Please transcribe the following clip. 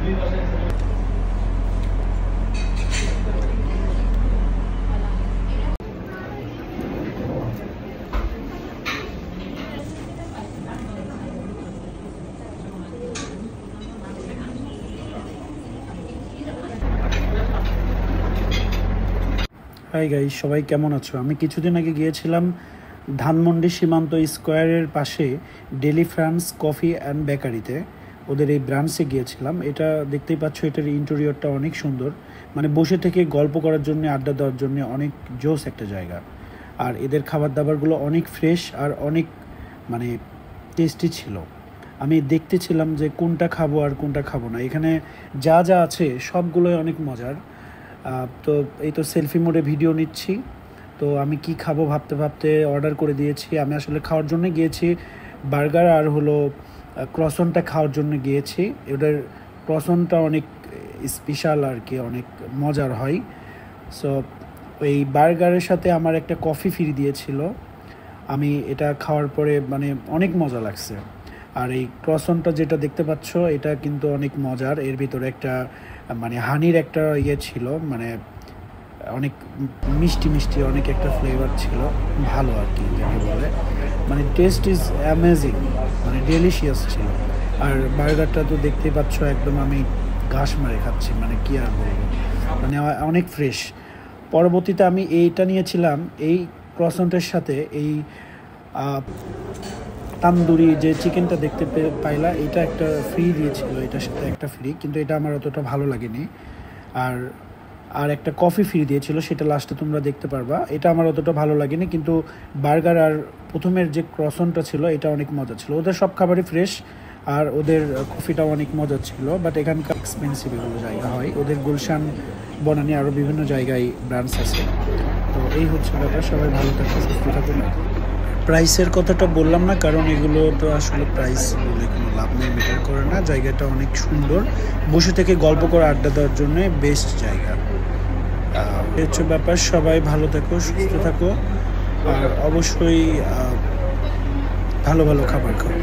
Hi guys, সবাই কেমন আছো? আমি কিছুদিন আগে গিয়েছিলাম ধানমন্ডি সীমান্ত স্কোয়ারের পাশে ডেলি ফ্রান্স কফি অ্যান্ড বেকারিতে। ওদের এই ব্রাঞ্চে গিয়েছিলাম। এটা দেখতেই পাচ্ছ, এটার ইন্টেরিয়রটা অনেক সুন্দর, মানে বসে থেকে গল্প করার জন্য, আড্ডা দেওয়ার জন্য অনেক জোস একটা জায়গা। আর এদের খাবার দাবারগুলো অনেক ফ্রেশ আর অনেক মানে টেস্টি ছিল। আমি দেখতেছিলাম যে কোনটা খাবো আর কোনটা খাবো না। এখানে যা যা আছে সবগুলোই অনেক মজার। তো এই তো সেলফি মোডে ভিডিও নিচ্ছি। তো আমি কি খাবো ভাবতে ভাবতে অর্ডার করে দিয়েছি। আমি আসলে খাওয়ার জন্য গিয়েছি বার্গার আর হলো ক্রসনটা খাওয়ার জন্য গিয়েছি। ওদের ক্রসনটা অনেক স্পেশাল আর কি, অনেক মজার হয়। সো ওই বার্গারের সাথে আমার একটা কফি ফ্রি দিয়েছিল। আমি এটা খাওয়ার পরে মানে অনেক মজা লাগছে। আর এই ক্রসনটা যেটা দেখতে পাচ্ছ, এটা কিন্তু অনেক মজার। এর ভিতরে একটা মানে হানির একটা ইয়ে ছিল, মানে অনেক মিষ্টি মিষ্টি অনেক একটা ফ্লেভার ছিল, ভালো আর কি যাকে বলে। মানে টেস্ট ইজ অ্যামেজিং, মানে ডেলিশিয়াস ছিল। আর বার্গারটা তো দেখতেই পাচ্ছ, একদম আমি ঘাস মারে খাচ্ছি, মানে কি আর বলবো, মানে অনেক ফ্রেশ। পরবর্তীতে আমি এইটা নিয়েছিলাম, এই ক্রসন্টের সাথে এই তান্দুরি যে চিকেনটা দেখতে পাইলা, এটা একটা ফ্রি দিয়েছিল, এটার সাথে একটা ফ্রি, কিন্তু এটা আমার অতটা ভালো লাগেনি। আর একটা কফি ফ্রি দিয়েছিল, সেটা লাস্টে তোমরা দেখতে পারবা। এটা আমার অতটা ভালো লাগেনি, কিন্তু বার্গার আর প্রথমের যে ক্রসনটা ছিল এটা অনেক মজা ছিল। ওদের সব খাবারই ফ্রেশ আর ওদের কফিটাও অনেক মজা ছিল। বাট এখানকার এক্সপেন্সিভ এগুলো জায়গা হয়। ওদের গুলশান, বনানী আরও বিভিন্ন জায়গায় ব্রাঞ্চ আছে। তো এই হচ্ছে ব্যাপার। সবাই ভালো থাকবে, সুস্থ থাকুন। প্রাইসের কথাটা বললাম না, কারণ এগুলো তো আসলে প্রাইস বলে কোনো লাভ নেই, ম্যাটার করে না। জায়গাটা অনেক সুন্দর, বসে থেকে গল্প করে আড্ডা দেওয়ার জন্য বেস্ট জায়গা। এই হচ্ছে ব্যাপার। সবাই ভালো থাকো, সুস্থ থাকো, আর অবশ্যই ভালো ভালো খাবার খাও।